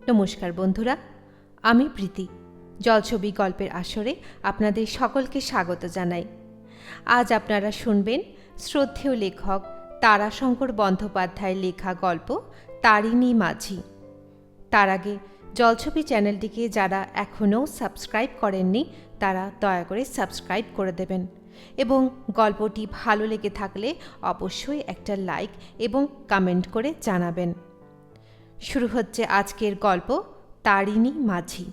নমস্কার বন্ধুরা, আমি প্রীতি। জলছবি গল্পের আসরে আপনাদের সকলকে স্বাগত জানাই। আজ আপনারা শুনবেন শ্রদ্ধেয় লেখক তারাশঙ্কর বন্দ্যোপাধ্যায়ের লেখা গল্প তারিণী মাঝি। তার আগে জলছবি চ্যানেলটিকে যারা এখনও সাবস্ক্রাইব করেননি তারা দয়া করে সাবস্ক্রাইব করে দেবেন এবং গল্পটি ভালো লেগে থাকলে অবশ্যই একটা লাইক এবং কমেন্ট করে জানাবেন। শুরু হচ্ছে আজকের গল্প তারিণী মাঝি।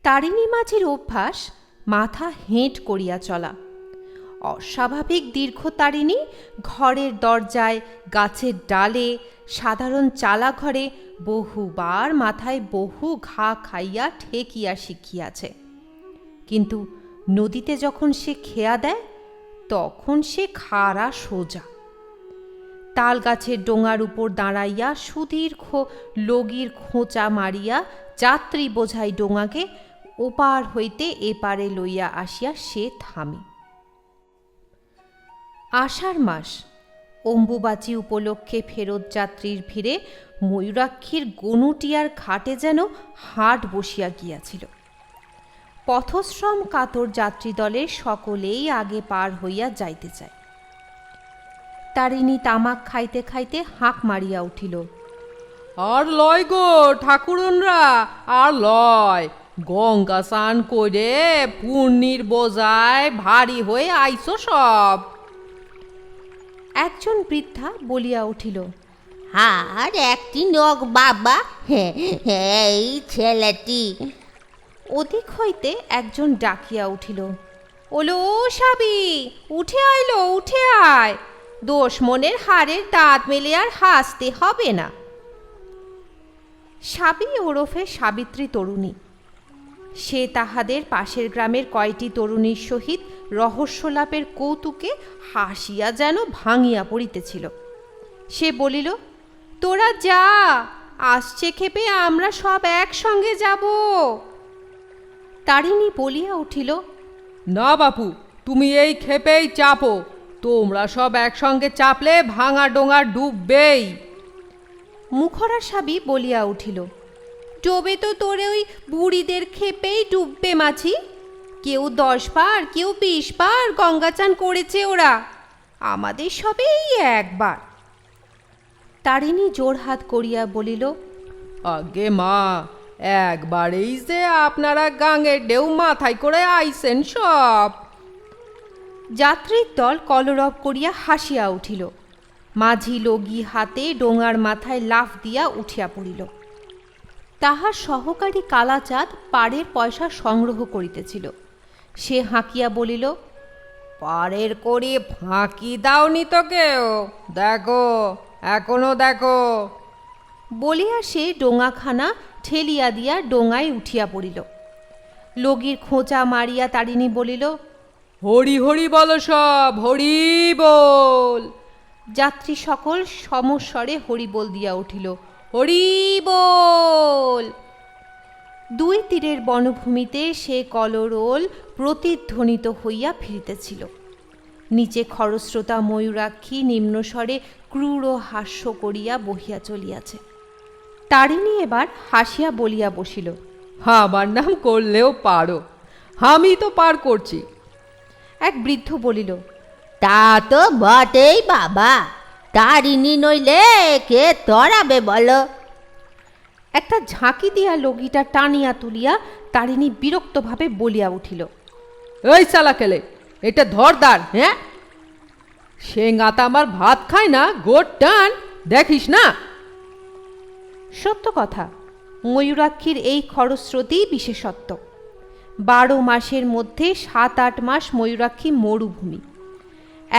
তারিণী মাঝির অভ্যাস মাথা হেঁট করিয়া চলা। অস্বাভাবিক দীর্ঘ তারিণী ঘরের দরজায়, গাছের ডালে, সাধারণ চালা ঘরে বহুবার মাথায় বহু ঘা খাইয়া ঠেকিয়া শিখিয়াছে, কিন্তু নদীতে যখন সে খেয়া দেয় তখন সে খাড়া সোজা। তাল গাছের ডোঙার উপর দাঁড়াইয়া সুদীর্ঘ লগির খোঁচা মারিয়া যাত্রী বোঝাই ডোঙাকে ওপার হইতে এপারে লইয়া আসিয়া সে থামে। আষাঢ় মাস, অম্বুবাচী উপলক্ষে ফেরত যাত্রীর ভিড়ে ময়ূরাক্ষীর গনুটিয়ার ঘাটে যেন হাট বসিয়া গিয়াছিল। পথশ্রম কাতর যাত্রীদলের সকলেই আগে পার হইয়া যাইতে চায়। তারিণী তামাক খাইতে খাইতে হাঁক মারিয়া উঠিল, আর লয় গো ঠাকুরনরা, আর লয়। গঙ্গা স্নান করে পূর্ণির বোঝায় ভারী হয়ে আইসো সব। একজন বৃদ্ধা বলিয়া উঠিল, আর একটি নখ বাবা, এই ছেলেটি। ওদিক হইতে একজন ডাকিয়া উঠিল, ওলো সাবি, উঠে আইলো, উঠে আয়, দোষ মনের হাড়ের দাঁত মেলে আর হাসতে হবে না। সাবি ওরফে সাবিত্রী তরুণী। সে তাহাদের পাশের গ্রামের কয়টি তরুণীর সহিত রহস্যলাপের কৌতুকে হাসিয়া যেন ভাঙিয়া পড়িতেছিল। সে বলিল, তোরা যা, আসছে ক্ষেপে আমরা সব একসঙ্গে যাব। তারিণী বলিয়া উঠিল, না বাপু, তুমি এই ক্ষেপেই চাপো। তোমরা সব একসঙ্গে চাপলে ভাঙা ডোঙা ডুববেই। মুখরা সাবি বলিয়া উঠিল, ডোবে তো তোরে ওই বুড়িদের ক্ষেপেই ডুববে মাঝি। কেউ 10 বার, কেউ 20 বার গঙ্গা চান করেছে ওরা, আমাদের সবেই একবার। তারিণী জোড়হাত করিয়া বলিল, আগে মা, একবারেই যে আপনারা গাঙের ঢেউ মাথায় করে আইসেন সব। যাত্রীর দল কলরব করিয়া হাসিয়া উঠিল। মাঝি লগি হাতে ডোঙার মাথায় লাফ দিয়া উঠিয়া পড়িল। তাহার সহকারী কালাচাঁদ পাড়ের পয়সা সংগ্রহ করিতেছিল। সে হাঁকিয়া বলিল, পারের করি ফাঁকি দাওনি তো কেউ, দেখো এখনো দেখো। বলিয়া সে ডোঙাখানা ঠেলিয়া দিয়া ডোঙায় উঠিয়া পড়িল। লগির খোঁচা মারিয়া তারিণী বলিল, হরি হরি বলো সব, হরি বল। যাত্রী সকল সমস্বরে হরিবোল দিয়া উঠিল, হরি বল। দুই তীরের বনভূমিতে সে কলরোল প্রতিধ্বনিত হইয়া ফিরিতেছিল। নিচে খরস্রোতা ময়ূরাক্ষী নিম্নস্বরে ক্রূর হাস্য করিয়া বহিয়া চলিয়াছে। তারিণী এবার হাসিয়া বলিয়া বসিল, আমার নাম করলেও পারো, আমি তো পার করছি। এক বৃদ্ধ বলিল, তা তো বটেই বাবা, তারিণী নইলে কে তরাবে বলো। একটা ঝাঁকি দিয়া লগিটা টানিয়া তুলিয়া তারিণী বিরক্তভাবে বলিয়া উঠিল, এই চালা খেলে, এটা ধরদার। হ্যাঁ, সে গাতা আমার ভাত খায় না, গোট টান, দেখিস না। সত্য কথা, ময়ূরাক্ষীর এই খরস্রোতেই বিশেষত্ব। 12 মাসের মধ্যে 7-8 মাস ময়ূরাক্ষী মরুভূমি।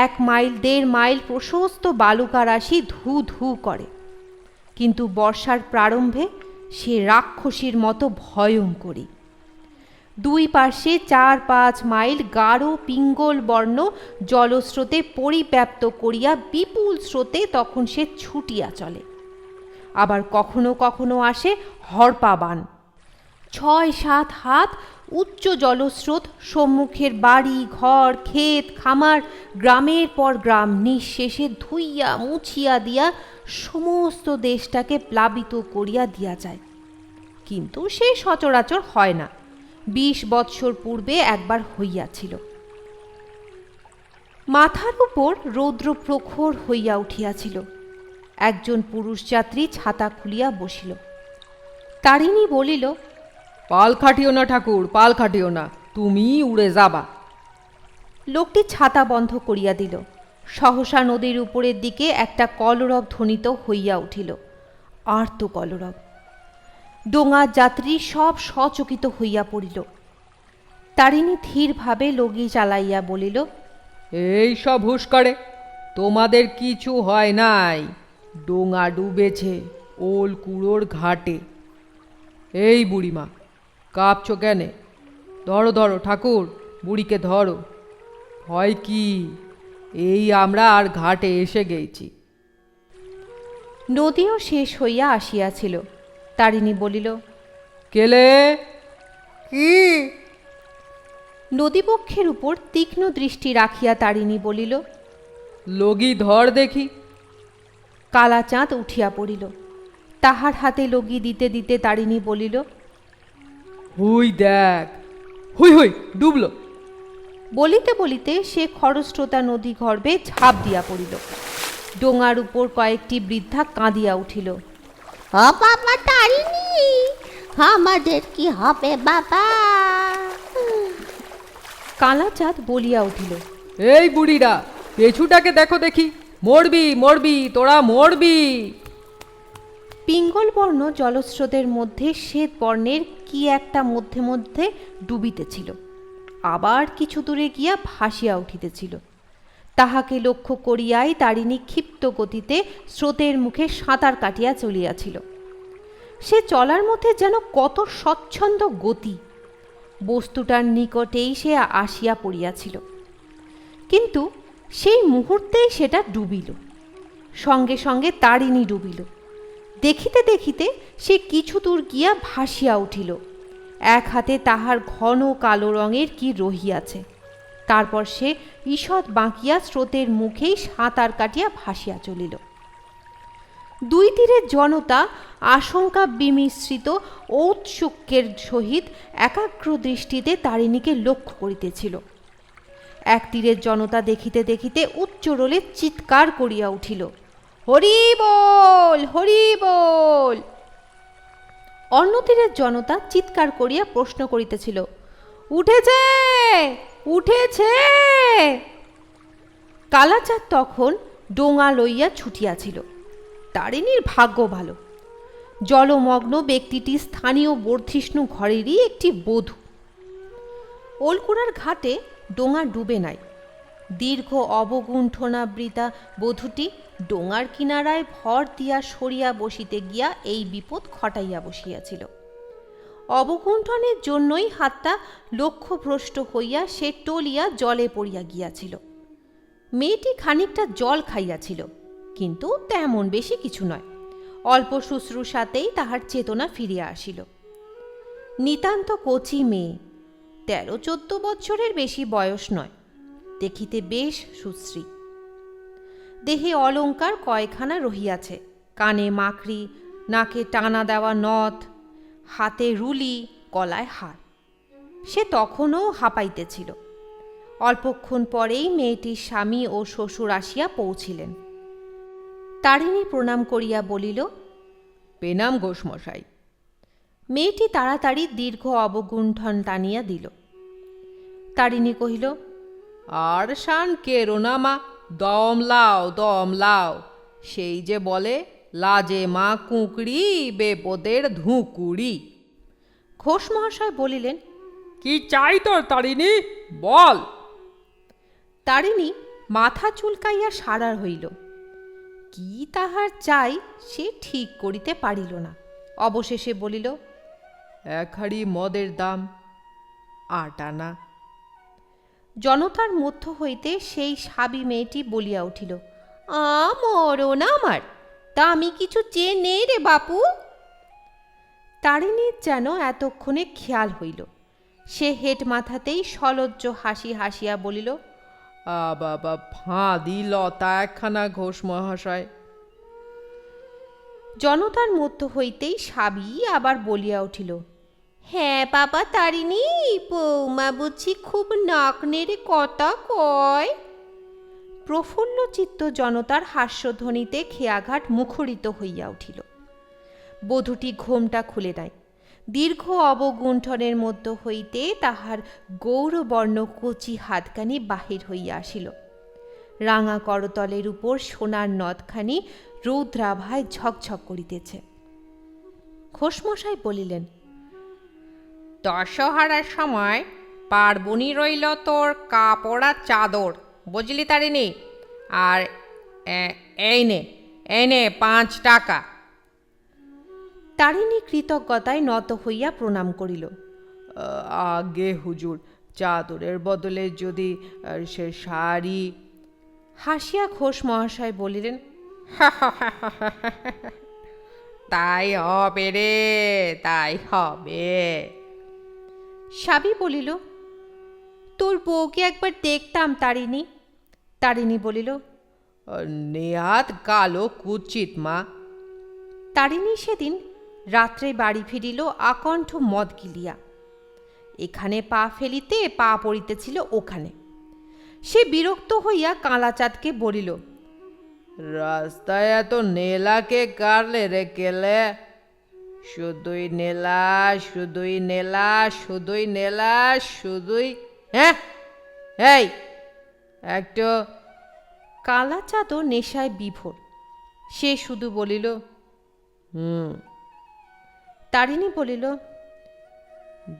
1 মাইল 1.5 মাইল প্রশস্ত বালুকা রাশি ধু ধু করে, কিন্তু বর্ষার প্রারম্ভে সে রাক্ষসীর মতো ভয়ঙ্করী। 2 পার্শ্বে 4-5 মাইল গাঢ় পিঙ্গল বর্ণ জলস্রোতে পরিব্যাপ্ত করিয়া বিপুল স্রোতে তখন সে ছুটিয়া চলে। আবার কখনো কখনো আসে হরপা বান, 6-7 হাত উচ্চ জলস্রোত সম্মুখের বাড়ি ঘর ক্ষেত খামার গ্রামের পর গ্রাম নিঃশেষে ধুইয়া মুছিয়া দিয়া সমস্ত দেশটাকে প্লাবিত করিয়া দিয়া যায়। কিন্তু সে সচরাচর হয় না। 20 বৎসর পূর্বে একবার হইয়াছিল। মাথার উপর রৌদ্র প্রখর হইয়া উঠিয়াছিল। একজন পুরুষ যাত্রী ছাতা খুলিয়া বসিল। তারিণী বলিল, পাল খাটিও না ঠাকুর, পাল খাটিও না, তুমি উড়ে যাবা। লোকটি ছাতা বন্ধ করিয়া দিল। সহসা নদীর উপরের দিকে একটা কলরব ধ্বনিত হইয়া উঠিল, আর্ত কলরব। ডোঙার যাত্রী সব সচকিত হইয়া পড়িল। তারিণী ধীরভাবে লগি চালাইয়া বলিল, এই সব হুঁশ করে, তোমাদের কিছু হয় নাই, ডোঙা ডুবেছে ওল কুড়োর ঘাটে। এই বুড়িমা, কাঁপছো কেনে? ধরো ধরো ঠাকুর, বুড়িকে ধরো। হয় কি, এই আমরা আর ঘাটে এসে গেছি। নদীও শেষ হইয়া আসিয়াছিল। তারিণী বলিল, কেলে? কি? নদীপক্ষের উপর তীক্ষ্ণ দৃষ্টি রাখিয়া তারিণী বলিল, লগি ধর দেখি। কালাচাঁদ উঠিয়া পড়িল। তাহার হাতে লগি দিতে দিতে তারিণী বলিল, হুই দেখ, হুই হুই ডুবলো। বলিতে বলিতে সে খরস্রোতা নদী গর্ভে ঝাঁপ দিয়া পড়িল। ডোঙার উপর কয়েকটি বৃদ্ধা কাঁদিয়া উঠিল। ও বাবা তারিণী, আমাদের কি হবে বাবা? কালাচাঁদ বলিয়া উঠিল, এই বুড়িরা, পেছুটাকে দেখো দেখি, মরবি মরবি, তোরা মরবি। পিঙ্গলবর্ণ জলস্রোতের মধ্যে শ্বেত বর্ণের কি একটা মধ্যে মধ্যে ডুবিতেছিল, আবার কিছু দূরে গিয়া ভাসিয়া উঠিতেছিল। তাহাকে লক্ষ্য করিয়াই তারিণী ক্ষিপ্ত গতিতে স্রোতের মুখে সাঁতার কাটিয়া চলিয়াছিল। সে চলার মধ্যে যেন কত স্বচ্ছন্দ গতি। বস্তুটার নিকটেই সে আসিয়া পড়িয়াছিল, কিন্তু সেই মুহূর্তেই সেটা ডুবিল। সঙ্গে সঙ্গে তারিণী ডুবিল। দেখিতে দেখিতে সে কিছু দূর গিয়া ভাসিয়া উঠিল। এক হাতে তাহার ঘন কালো রঙের কি রহিয়াছে। তারপর সে ঈষৎ বাঁকিয়া স্রোতের মুখেই সাঁতার কাটিয়া ভাসিয়া চলিল। দুই তীরের জনতা আশঙ্কা বিমিশ্রিত ঔৎসুক্যের সহিত একাগ্র দৃষ্টিতে তারিণীকে লক্ষ্য করিতেছিল। এক তীরের জনতা দেখিতে দেখিতে উচ্চরোলে চিৎকার করিয়া উঠিল, হরি বল, হরি বল। অন্য তীরের জনতা চিৎকার করিয়া প্রশ্ন করিতেছিল, উঠেছে, উঠেছে। কালাচাঁদ তখন ডোঙা লইয়া ছুটিয়াছিল। তারিণীর ভাগ্য ভালো। জলমগ্ন ব্যক্তিটি স্থানীয় বর্ধিষ্ণু ঘরেরই একটি বধূ। ওলকুড়ার ঘাটে ডোঙা ডুবে নাই। দীর্ঘ অবগুণ্ঠনাবৃতা বধূটি ডোঙার কিনারায় ভর দিয়া সরিয়া বসিতে গিয়া এই বিপদ ঘটাইয়া বসিয়াছিল। অবগুণ্ঠনের জন্যই হাতটা লক্ষ্যভ্রষ্ট হইয়া সে টলিয়া জলে পড়িয়া গিয়াছিল। মেয়েটি খানিকটা জল খাইয়াছিল, কিন্তু তেমন বেশি কিছু নয়। অল্প শুশ্রূষাতেই তাহার চেতনা ফিরিয়া আসিল। নিতান্ত কচি মেয়ে, 13-14 বৎসরের বেশি বয়স নয়। দেখিতে বেশ সুশ্রী। দেহে অলঙ্কার কয়খানা রহিয়াছে, কানে মাকড়ি, নাকে টানা দেওয়া নথ, হাতে রুলি, গলায় হার। সে তখনও হাঁপাইতেছিল। অল্পক্ষণ পরেই মেয়েটির স্বামী ও শ্বশুর আসিয়া পৌঁছিলেন। তারিণী প্রণাম করিয়া বলিল, পেনাম ঘোষমশাই। মেয়েটি তাড়াতাড়ি দীর্ঘ অবগুণ্ঠন টানিয়া দিল। তারিণী কহিল, আর শান কেরো না মা, দম লাও, দম লাও। সেই যে বলে, লাজে মা কুঁকড়ি, বেপদের ধুঁকুড়ি। ঘোষ মহাশয় বলিলেন, কি চাই তোর তারিণী, বল। তারিণী মাথা চুলকাইয়া সারার হইল। কি তাহার চাই সে ঠিক করিতে পারিল না। অবশেষে বলিল, 1 হাঁড়ি মদের দাম 8 আনা। জনতার মধ্য হইতে সেই সাবি মেয়েটি বলিয়া উঠিল, মরণ আমার, তা আমি কিছু চেয়ে নেই রে বাপু। তারিণীর যেন এতক্ষণে খেয়াল হইল, সে হেড মাথাতেই সলজ্জ হাসি হাসিয়া বলিল, বাবা ফাঁদি লতা একখানা ঘোষ মহাশয়। জনতার মধ্য হইতেই সাবি আবার বলিয়া উঠিল, হ্যাঁ বাবা তারিণী, বৌমা বুঝি খুব নাক নেড়ে কথা কয়। প্রফুল্ল চিত্ত জনতার হাস্যধ্বনিতে খেয়াঘাট মুখরিত হইয়া উঠিল। বধূটি ঘোমটা খুলে নেয়। দীর্ঘ অবগুণ্ঠনের মধ্য হইতে তাহার গৌরবর্ণ কচি হাতখানি বাহির হইয়া আসিল। রাঙা করতলের উপর সোনার নদখানি রৌদ্রাভায় ঝকঝক করিতেছে। ঘোষমশাই বলিলেন, দশহারার সময় পার্বণী রইল তোর কাপড়া চাদর, বুঝলি তারিণী? আর এই নে 5 টাকা। তারিণী কৃতজ্ঞতায় নত হইয়া প্রণাম করিল। আগে হুজুর, চাদরের বদলে যদি সে শাড়ি। হাসিয়া ঘোষ মহাশয় বলিলেন, তাই হবে রে, তাই হবে। সাবি বলিল, তোর বউকে একবার দেখতাম তারিণী। তারিণী বলিল, নেহাত কালো কুচিত মা। তারিণী সেদিন রাত্রে বাড়ি ফিরিল আকণ্ঠ মদ গিলিয়া। এখানে পা ফেলিতে পা পড়িতেছিল ওখানে। সে বিরক্ত হইয়া কালাচাঁদকে বলিল, রাস্তায় এত নেলাকে কারলে রে কেলে? শুধুই নেলা, শুধুই নেলা, শুধুই নেলা, শুধুই। হ্যাঁ এই একটু। কালাচাঁদও নেশায় বিভোর। সে শুধু বলিল, তারিণী বলিল,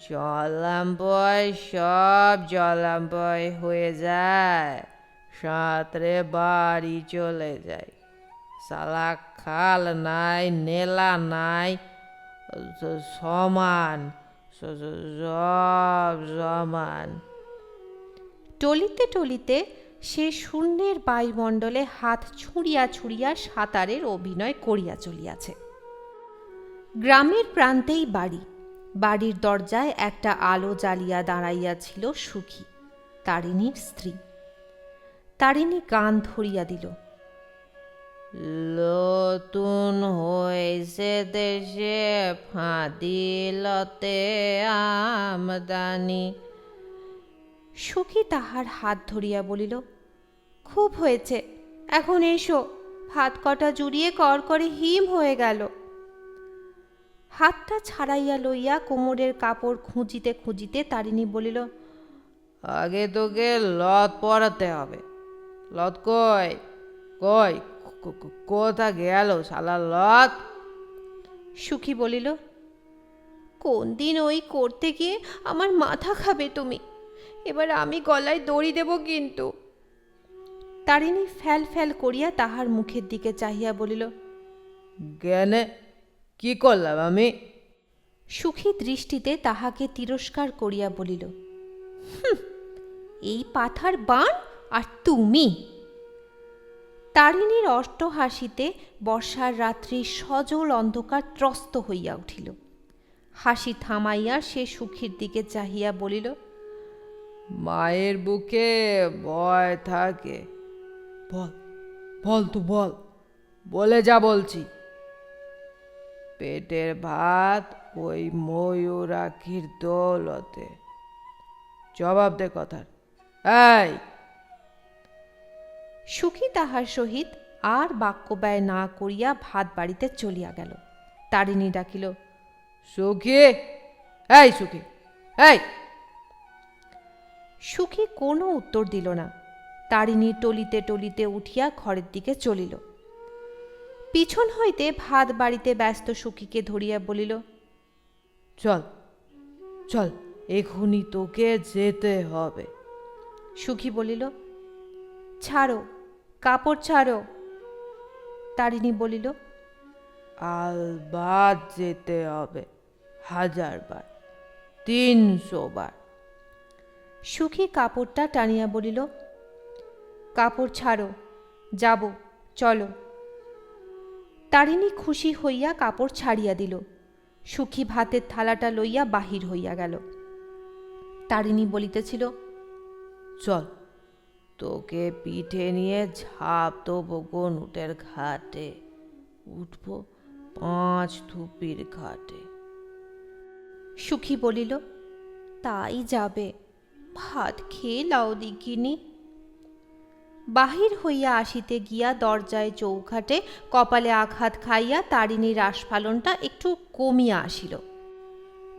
জলাম্বয় সব জলাম্বয় হয়ে যায়, সাঁতরে বাড়ি চলে যায়। সালা খাল নাই, নেলা নাই, সমান, সব সমান। টলিতে টলিতে সে শূন্যের বায়ুমণ্ডলে হাত ছুঁড়িয়া ছুঁড়িয়া সাঁতারের অভিনয় করিয়া চলিয়াছে। গ্রামের প্রান্তেই বাড়ি। বাড়ির দরজায় একটা আলো জ্বালিয়া দাঁড়াইয়াছিল সুখী, তারিণীর স্ত্রী। তারিণী গান ধরিয়া দিল, নতুন হয়েছে দেশে ফাঁদিলতে আমদানি। সুখী তাহার হাত ধরিয়া বলিল, খুব হয়েছে, এখন এসো, ভাত কটা জুড়িয়ে করে হিম হয়ে গেল। হাতটা ছাড়াইয়া লইয়া কোমরের কাপড় খুঁজিতে খুঁজিতে তারিণী বলিল, আগে তোকে লত পরাতে হবে। লত কই কই, কোথা গেল শালা লত? সুখী বলিল, কোন দিন ওই করতে গিয়ে আমার মাথা খাবে তুমি, এবার আমি গলায় দড়ি দেব কিন্তু। তারিণী ফ্যাল ফ্যাল করিয়া তাহার মুখের দিকে চাহিয়া বলিল, জ্ঞানে কি করলাম আমি? সুখী দৃষ্টিতে তাহাকে তিরস্কার করিয়া বলিল, এই পাথার বান আর তুমি। তারিণীর অষ্টহাসিতে বর্ষার রাত্রি সজল অন্ধকার ত্রস্ত হইয়া উঠিল। হাসি থামাইয়া সে সুখীর দিকে চাহিয়া বলিল, মায়ের বুকে ভয় থাকে। বল বল তো বল, বলে যা বলছি। পেটের ভাত ওই ময়ূরাক্ষীর দৌলতে। জবাব দে কথার। এই! সুখী তাহার সহিত আর বাক্য ব্যয় না করিয়া ভাত বাড়িতে চলিয়া গেল। তারিণী ডাকিল, সুখী, এই সুখী, এই! সুখী কোনো উত্তর দিল না। তারিণী টলিতে টলিতে উঠিয়া ঘরের দিকে চলিল। পিছন হইতে ভাত বাড়িতে ব্যস্ত সুখীকে ধরিয়া বলিল, চল চল, এখনই তোকে যেতে হবে। সুখী বলিল, ছাড়ো, কাপড় ছাড়ো। তারিণী বলিল, আলবাদ যেতে হবে, 1000 বার, 300 বার। সুখী কাপড়টা টানিয়া বলিল, কাপড় ছাড়ো, যাব, চলো। তারিণী খুশি হইয়া কাপড় ছাড়িয়া দিল। সুখী ভাতের থালাটা লইয়া বাহির হইয়া গেল। তারিণী বলিতেছিল, চল, তোকে পিঠে নিয়ে ঝাঁপ দেবো গনুটের ঘাটে, উঠব 5 থুপির ঘাটে। সুখী বলিল, তাই যাবে, ভাত খেয়ে লাও দিকিনি। বাহির হইয়া আসিতে গিয়া দরজায় চৌখাটে কপালে আঘাত খাইয়া তারিণীর আস্ফালনটা একটু কমিয়া আসিল।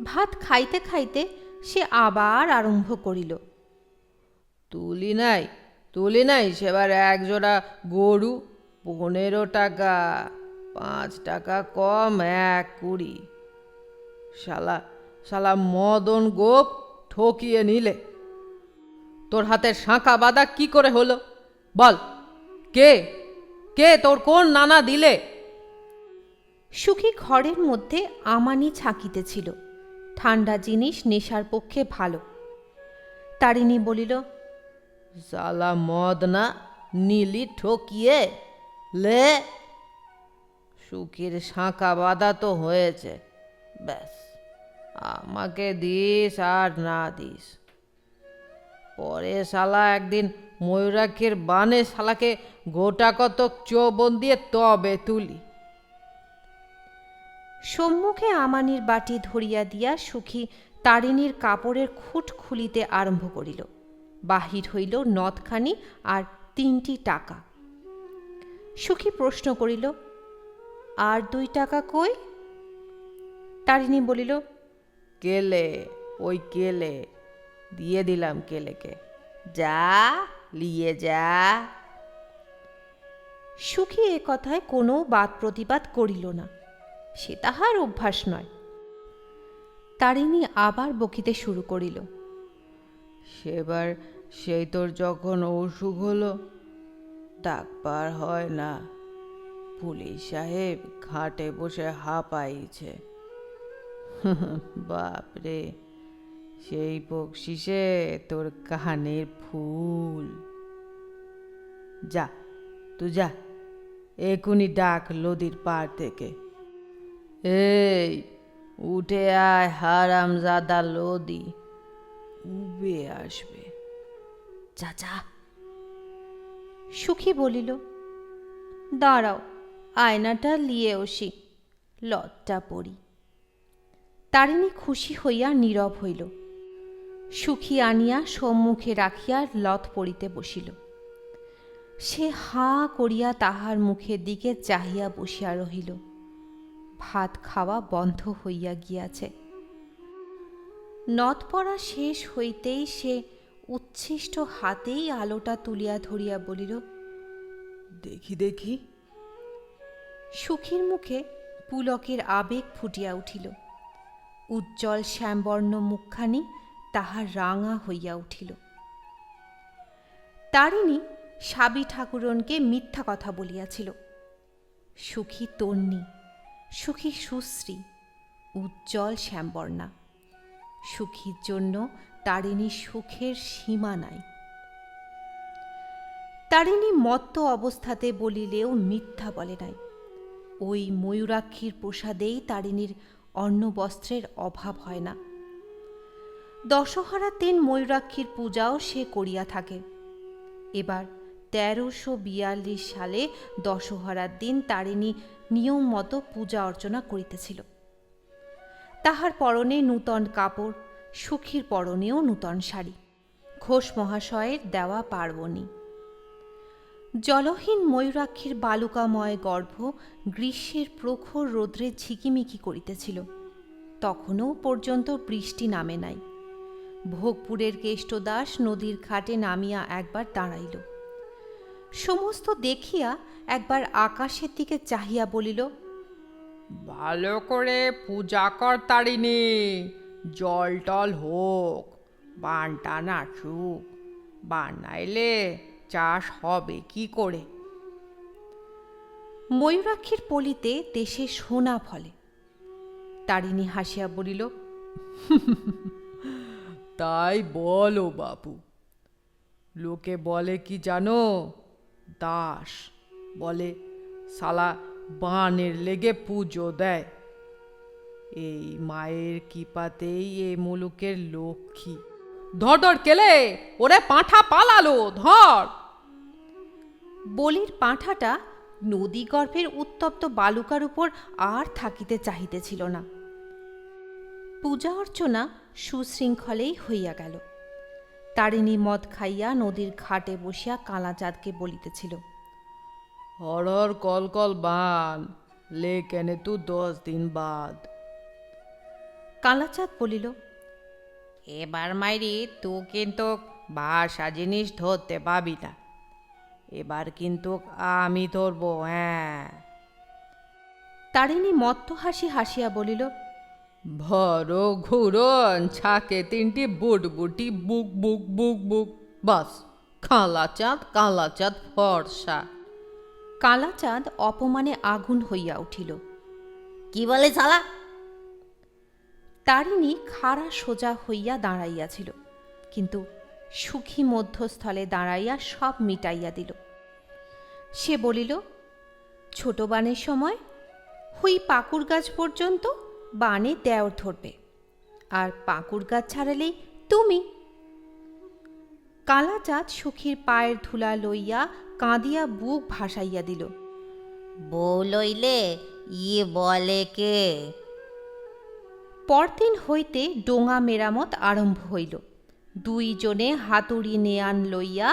ভাত খাইতে খাইতে সে আবার আরম্ভ করিল, তুলি নাই সেবার 1 জোড়া গরু, 15 টাকা, 5 টাকা কম 1.20। শালা মদন গোপ ঠকিয়ে নিলে। তোর হাতের শাঁখা বাঁধা কি করে হলো বল? কে কে তোর কোন নানা দিলে? সুখী ঘরের মধ্যে আমানি ছাকিতেছিল। ঠান্ডা জিনিস নেশার পক্ষে ভালো। তারিণী বলিল, শালা মদ না নীলি ঠকিয়ে লে। সুখীর শাঁখা বাঁধা তো হয়েছে, ব্যাস, আমাকে দিস আর না দিস। পরে শালা একদিন ময়ূরাক্ষীর বানে শালাকে গোটা কতক চৌবন দিয়ে তবে তুলি। সম্মুখে আমানির বাটি ধরিয়া দিয়া সুখী তারিণীর কাপড়ের খুঁট খুলিতে আরম্ভ করিল। বাহির হইল নদখানি আর 3টি টাকা। সুখী প্রশ্ন করিল, আর 2 টাকা কই? তারিণী বলিল, কেলে, ওই কেলে দিয়ে দিলাম কেলেকে, যা লিয়ে যা। সুখী এ কথায় কোনো বাদ প্রতিবাদ করিল না, সে তাহার অভ্যাস নয়। তারিণী আবার বকিতে শুরু করিল, সেবার সেই তোর যখন অসুখ হলো, ডাকবার হয় না, পুলিশ সাহেব ঘাটে বসে হাঁপাইছে। বাপরে, সেই বকশিসে তোর কানের ফুল। যা, তুই যা, এখুনি ডাক লদির পার থেকে, এই উঠে আয় হারামজাদা লদি, উবে আসবে, যা যা। সুখী বলিল, দাঁড়াও, আয়নাটা লিয়ে ওসি, লজ্জা পড়ি। তারিণী খুশি হইয়া নীরব হইল। সুখী আনিয়া সম্মুখে রাখিয়া লত পড়িতে বসিল। সে হাঁ করিয়া তাহার মুখের দিকে চাহিয়া বসিয়া রহিল। ভাত খাওয়া বন্ধ হইয়া গিয়াছে। নদ পড়া শেষ হইতেই সে উচ্ছিষ্ট হাতেই আলোটা তুলিয়া ধরিয়া বলিল, দেখি দেখি। সুখীর মুখে পুলকের আবেগ ফুটিয়া উঠিল। উজ্জ্বল শ্যামবর্ণ মুখখানি তাহার রাঙা হইয়া উঠিল। তারিণী সাবি ঠাকুরনকে মিথ্যা কথা বলিয়াছিল। সুখী তন্নী, সুখী সুশ্রী, উজ্জ্বল শ্যামবর্ণা। সুখীর জন্য তারিণীর সুখের সীমা নাই। তারিণী মত্ত অবস্থাতে বলিলেও মিথ্যা বলে নাই। ওই ময়ূরাক্ষীর প্রসাদেই তারিণীর অন্নবস্ত্রের অভাব হয় না। দশহরার দিন ময়ূরাক্ষীর পূজাও সে করিয়া থাকে। এবার 1342 সালে দশহরার দিন তারিণী নিয়ম মতো পূজা অর্চনা করিতেছিল। তাহার পরনে নূতন কাপড়, সুখীর পরনেও নূতন শাড়ি, ঘোষ মহাশয়ের দেওয়া পার্বণী। জলহীন ময়ূরাক্ষীর বালুকাময় গর্ভ গ্রীষ্মের প্রখর রৌদ্রে ঝিকিমিকি করিতেছিল। তখনও পর্যন্ত বৃষ্টি নামে নাই। ভোগপুরের কেষ্টদাস নদীর ঘাটে নামিয়া একবার দাঁড়াইল। সমস্ত দেখিয়া একবার আকাশের দিকে চাহিয়া বলিল, ভালো করে পূজা কর তারিণী, জল টল হোক, বানটা নাচুক, বান নাইলে চাষ হবে কি করে? ময়ূরাক্ষীর পলিতে দেশে সোনা ফলে। তারিণী হাসিয়া বলিল, তাই বলো বাপু। লোকে বলে কি জানো? দাস বলে শালা বানের লেগে পুজো দেয়। এই মায়ের কৃপাতেই এ মুলুকের লক্ষ্মী। ধর ধর কেলে, ওরে পাঁঠা পালালো, ধর। বলির পাঁঠাটা নদীগর্ভের উত্তপ্ত বালুকার উপর আর থাকিতে চাহিতেছিল না। পূজা অর্চনা সুশৃঙ্খলেই হইয়া গেল। তারিণী মদ খাইয়া নদীর ঘাটে বসিয়া কালাচাঁদকে বলিতেছিল, হর হর কল কল বান, লে কেনে তু 10 দিন বাদ। কালাচাঁদ বলিল, এবার মাইরি তুই কিন্তু ভাষা জিনিস ধরতে পাবি না, এবার কিন্তু আমি ধরবো। হ্যাঁ। তারিণী মত্ত হাসি হাসিয়া বলিল, ভর ঘুরন ছাকে 3টি বুটবুটি, বুক বুক বুক বুক, বাস কালাচাঁদ ফর্সা। কালাচাঁদ অপমানে আগুন হইয়া উঠিল। কি বলে শালা? তারিণী খাড়া সোজা হইয়া দাঁড়াইয়াছিল, কিন্তু সুখী মধ্যস্থলে দাঁড়াইয়া সব মিটাইয়া দিল। সে বলিল, ছোট বানের সময় হুই পাকুড় গাছ পর্যন্ত বানে দেওর ধরবে, আর পাকুড় গাছ ছাড়ালেই তুমি। কালাচাঁদ সুখীর পায়ের ধুলা লইয়া কাঁদিয়া বুক ভাসাইয়া দিল। বউ লইলে বলে কে? পরদিন হইতে ডোঙা মেরামত আরম্ভ হইল। দুইজনে হাতুড়ি নেয়ান লইয়া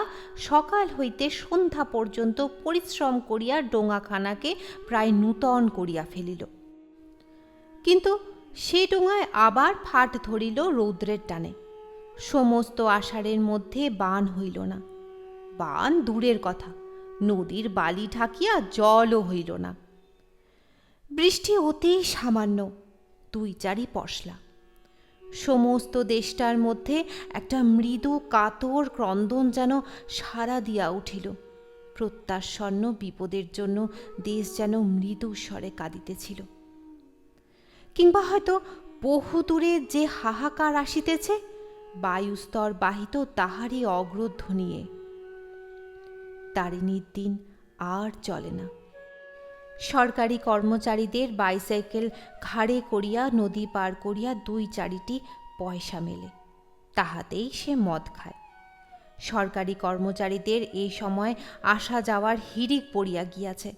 সকাল হইতে সন্ধ্যা পর্যন্ত পরিশ্রম করিয়া ডোঙাখানাকে প্রায় নূতন করিয়া ফেলিল। কিন্তু সে ডোঙায় আবার ফাট ধরিল রৌদ্রের টানে। সমস্ত আষাঢ়ের মধ্যে বান হইল না। বান দূরের কথা, নদীর বালি ঢাকিয়া জলও হইল না। বৃষ্টি অতি সামান্য, 2-4 পশলা। সমস্ত দেশটার মধ্যে একটা মৃদু কাতর ক্রন্দন যেন সাড়া দিয়া উঠিল। প্রত্যাসন্ন বিপদের জন্য দেশ যেন মৃদু স্বরে কাঁদিতেছিল। কিংবা হয়তো বহু দূরে যে হাহাকার আসিতেছে, বায়ুস্তর বাহিত তাহারই অগ্রধ্বনিয়ে। তারিণীর দিন আর চলে না। সরকারি কর্মচারীদের বাইসাইকেল ঘাড়ে করিয়া নদী পার করিয়া 2-4টি পয়সা মেলে, তাহাতেই সে মদ খায়। সরকারি কর্মচারীদের এই সময় আসা যাওয়ার হিড়িক পড়িয়া গিয়াছে।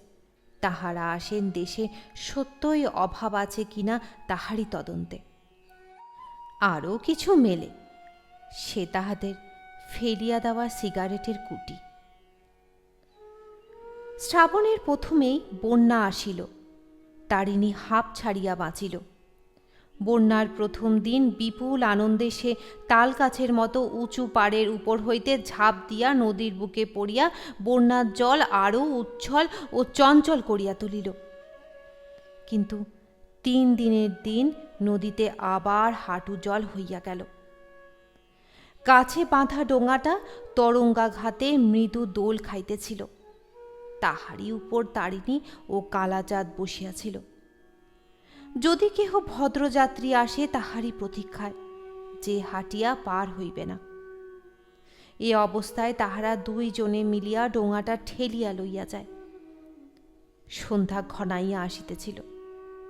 তাহারা আসেন দেশে সত্যই অভাব আছে কিনা তাহারই তদন্তে। আরও কিছু মেলে, সে তাহাদের ফেলিয়া দেওয়া সিগারেটের কুটি। শ্রাবণের প্রথমেই বন্যা আসিল। তারিণী হাঁপ ছাড়িয়া বাঁচিল। বন্যার প্রথম দিন বিপুল আনন্দে সে তাল গাছের মতো উঁচু পাড়ের উপর হইতে ঝাঁপ দিয়া নদীর বুকে পড়িয়া বন্যার জল আরও উচ্ছল ও চঞ্চল করিয়া তুলিল। কিন্তু 3 দিনের দিন নদীতে আবার হাঁটু জল হইয়া গেল। গাছে বাঁধা ডোঙাটা তরঙ্গাঘাতে মৃদু দোল খাইতেছিল। তাহারই উপর তারিণী ও কালাচাঁদ বসিয়াছিল। যদি কেহ ভদ্রযাত্রী আসে তাহারই প্রতীক্ষায়, যে হাঁটিয়া পার হইবে না। এ অবস্থায় তাহারা 2 জনে মিলিয়া ডোঙাটা ঠেলিয়া লইয়া যায়। সন্ধ্যা ঘনাইয়া আসিতেছিল।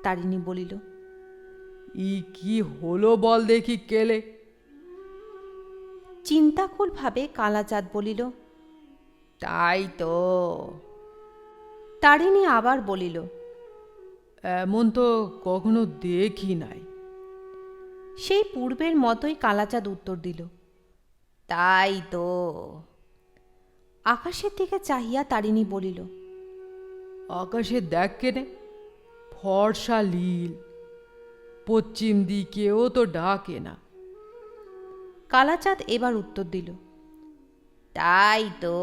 তারিণী বলিল, কি হলো বল দেখি কেলে? চিন্তাকুল ভাবে কালাচাঁদ বলিল, তাই তো। তারিণী আবার বলিল, এমন তো কখনো দেখি নাই। সেই পূর্বের মতোই কালাচাঁদ উত্তর দিল, তাই তো। আকাশের দিকে চাহিয়া তারিণী বলিল, আকাশে দেখ কেনে, ফর্সা লীল, পশ্চিম দিকেও তো ডাকে না। কালাচাঁদ এবার উত্তর দিল, তাই তো।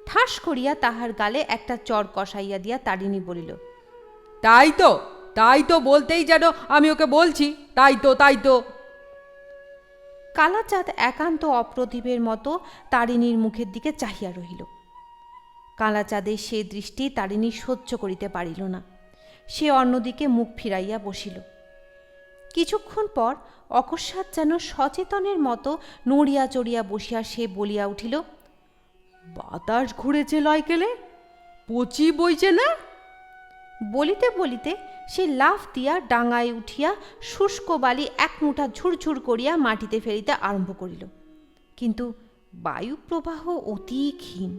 ঠাস করিয়া তাহার গালে একটা চর কষাইয়া দিয়া তারিণী বলিল, তাই তো বলতেই যেন আমি ওকে বলছি তাই তো। কালাচাঁদ একান্ত অপ্রতিভের মতো তারিণীর মুখের দিকে চাহিয়া রহিল। কালাচাঁদের সে দৃষ্টি তারিণী সহ্য করিতে পারিল না। সে অন্যদিকে মুখ ফিরাইয়া বসিল। কিছুক্ষণ পর অকস্মাৎ যেন সচেতনের মতো নড়িয়া চড়িয়া বসিয়া সে বলিয়া উঠিল, বাতাস ঘুরেছে লয় কেলে, পচি বইছে না? বলিতে বলিতে সে লাফ দিয়া ডাঙায় উঠিয়া শুষ্ক বালি এক মুঠা ঝুরঝুর করিয়া মাটিতে ফেলিতে আরম্ভ করিল। কিন্তু বায়ু প্রবাহ অতি ক্ষীণ,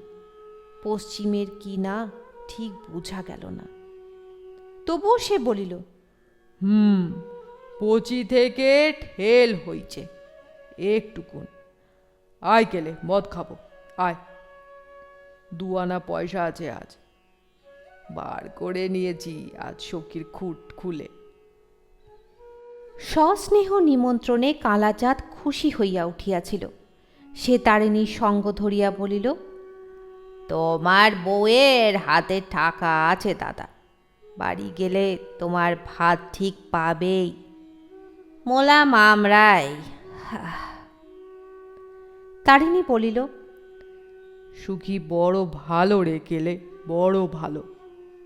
পশ্চিমের কি না ঠিক বোঝা গেল না। তবুও সে বলিল, পচি থেকে ঠেল হইছে একটুকুন। আয় কেলে মদ খাবো, আয়। 2 আনা পয়সা আছে, আজ বার করে নিয়েছি, আজ সখীর খুঁট খুলে। সস্নেহ নিমন্ত্রণে কালাচাঁদ খুশি হইয়া উঠিয়াছিল। সে তারিণীর সঙ্গ ধরিয়া বলিল, তোমার বউয়ের হাতে টাকা আছে দাদা, বাড়ি গেলে তোমার ভাত ঠিক পাবেই। মোলাম আমরাই। তারিণী বলিল, সুখী বড় ভালো রে কেলে, বড় ভালো।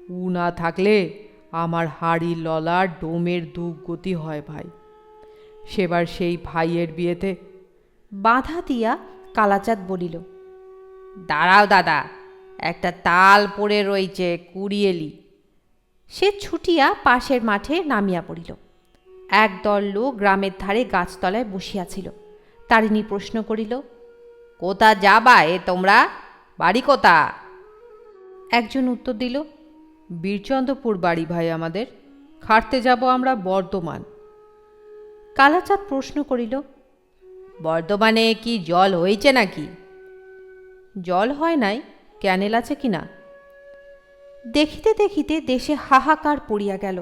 উ না থাকলে আমার হাড়ির ললার ডোমের দুর্গতি হয় ভাই। সেবার সেই ভাইয়ের বিয়েতে। বাধা দিয়া কালাচাঁদ বলিল, দাঁড়াও দাদা, একটা তাল পড়ে রইছে, কুড়িয়েলি। সে ছুটিয়া পাশের মাঠে নামিয়া পড়িল। একদল লোক গ্রামের ধারে গাছতলায় বসিয়াছিল। তারিণী প্রশ্ন করিল, কোথা যাবা এ তোমরা? বাড়ি কোথা? একজন উত্তর দিল, বীরচন্দ্রপুর বাড়ি ভাই আমাদের, খাটতে যাব আমরা বর্ধমান। কালাচাঁদ প্রশ্ন করিল, বর্ধমানে কি জল হয়েছে নাকি? জল হয় নাই, ক্যানেল আছে কিনা? দেখিতে দেখিতে দেশে হাহাকার পড়িয়া গেল।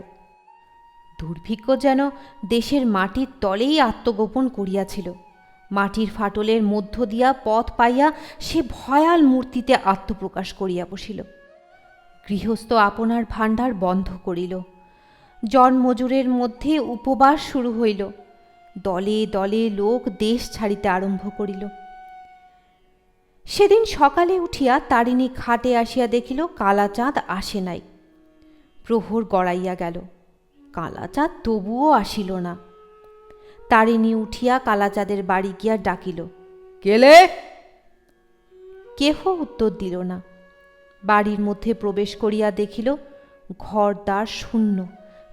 দুর্ভিক্ষ যেন দেশের মাটির তলেই আত্মগোপন করিয়াছিল। মাটির ফাটলের মধ্য দিয়া পথ পাইয়া সে ভয়াল মূর্তিতে আত্মপ্রকাশ করিয়া বসিল। গৃহস্থ আপনার ভাণ্ডার বন্ধ করিল। জনমজুরের মধ্যে উপবাস শুরু হইল। দলে দলে লোক দেশ ছাড়িতে আরম্ভ করিল। সেদিন সকালে উঠিয়া তারিণী খাটে আসিয়া দেখিল কালাচাঁদ আসে নাই। প্রহর গড়াইয়া গেল, কালাচাঁদ তবুও আসিল না। তারিণী উঠিয়া কালাচাঁদের বাড়ি গিয়া ডাকিল, কেলে? কেহ উত্তর দিল না। বাড়ির মধ্যে প্রবেশ করিয়া দেখিল ঘর দ্বার শূন্য,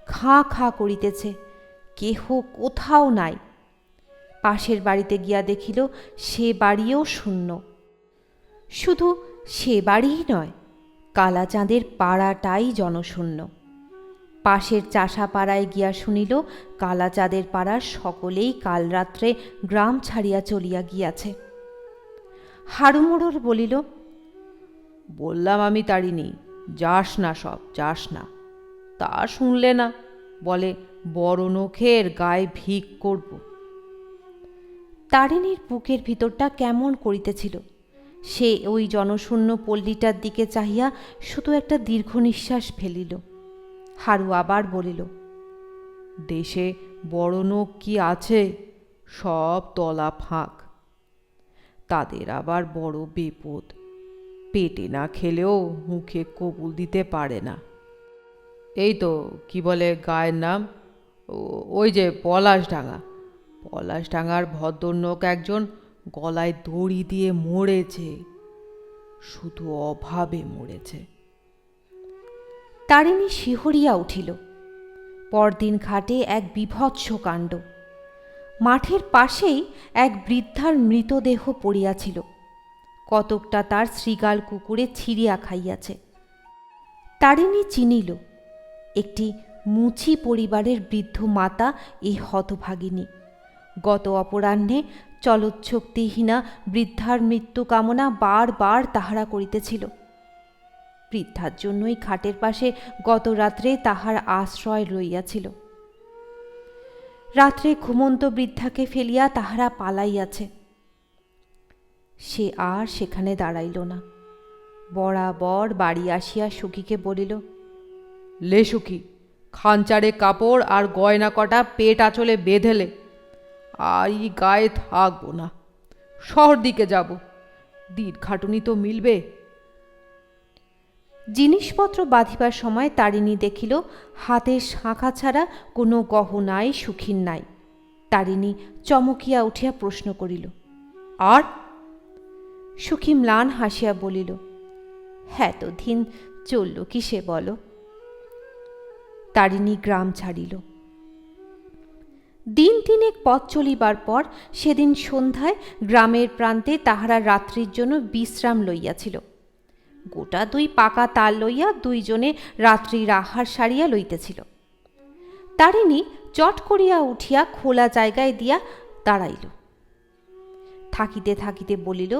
খাঁ খাঁ করিতেছে, কেহ কোথাও নাই। পাশের বাড়িতে গিয়া দেখিল সে বাড়িও শূন্য। শুধু সে বাড়িই নয়, কালাচাঁদের পাড়াটাই জনশূন্য। পাশের চাষাপাড়ায় গিয়া শুনিল কালাচাঁদের পাড়ার সকলেই কাল রাত্রে গ্রাম ছাড়িয়া চলিয়া গিয়াছে। হাড়ুমোড়র বলিল, বললাম আমি তারিণী, যাস না, সব যাস না। তা শুনলে না, বলে বড় নখের গায়ে ভিক করব। তারিণীর বুকের ভিতরটা কেমন করিতেছিল। সে ওই জনশূন্য পল্লীটার দিকে চাহিয়া শুধু একটা দীর্ঘ নিঃশ্বাস ফেলিল। হারু আবার বলিল, দেশে বড় নোক কি আছে? সব তলা ফাঁক। তাদের আবার বড় বিপদ, পেটে না খেলেও মুখে কবুল দিতে পারে না। এই তো কি বলে গায়ের নাম, ওই যে পলাশডাঙ্গা। পলাশডাঙ্গার ভদ্রনোক একজন গলায় দড়ি দিয়ে মরেছে, শুধু অভাবে মরেছে। তারিণী শিহরিয়া উঠিল। পরদিন ঘাটে এক বিভৎস কাণ্ড। মাঠের পাশেই এক বৃদ্ধার মৃতদেহ পড়িয়াছিল। কতকটা তার শৃগাল কুকুরে ছিঁড়িয়া খাইয়াছে। তারিণী চিনিল, একটি মুচি পরিবারের বৃদ্ধ মাতা এই হতভাগিনী। গত অপরাহ্নে চলচ্ছক্তিহীনা বৃদ্ধার মৃত্যু কামনা বারবার তাহারা করিতেছিল। বৃদ্ধার জন্যই খাটের পাশে গত রাত্রে তাহার আশ্রয় লইয়াছিল। রাত্রে ঘুমন্ত বৃদ্ধাকে ফেলিয়া তাহারা পালাইয়াছে। সে আর সেখানে দাঁড়াইল না, বরাবর বাড়ি আসিয়া সখীকে বলিল, লে সখী, খানচারে কাপড় আর গয়না কটা পেট আঁচলে বেঁধেলে, আর ই গায়ে থাকবো না, শহর দিকে যাব, দীর্ঘাটুনি তো মিলবে। জিনিসপত্র বাঁধিবার সময় তারিণী দেখিল হাতের শাঁখা ছাড়া কোনো গহনাই সুখীর নাই। তারিণী চমকিয়া উঠিয়া প্রশ্ন করিল, আর? সুখী ম্লান হাসিয়া বলিল, এতদিন চলল কি সে বলো। তারিণী গ্রাম ছাড়িল। দিন তিনেক পথ চলিবার পর সেদিন সন্ধ্যায় গ্রামের প্রান্তে তাহারা রাত্রির জন্য বিশ্রাম লইয়াছিল। গোটা 2 পাকা তাল লইয়া দুইজনে রাত্রির আহার সারিয়া লইতেছিল। তারিণী চট করিয়া উঠিয়া খোলা জায়গায় দিয়া দাঁড়াইল। থাকিতে থাকিতে বলিল,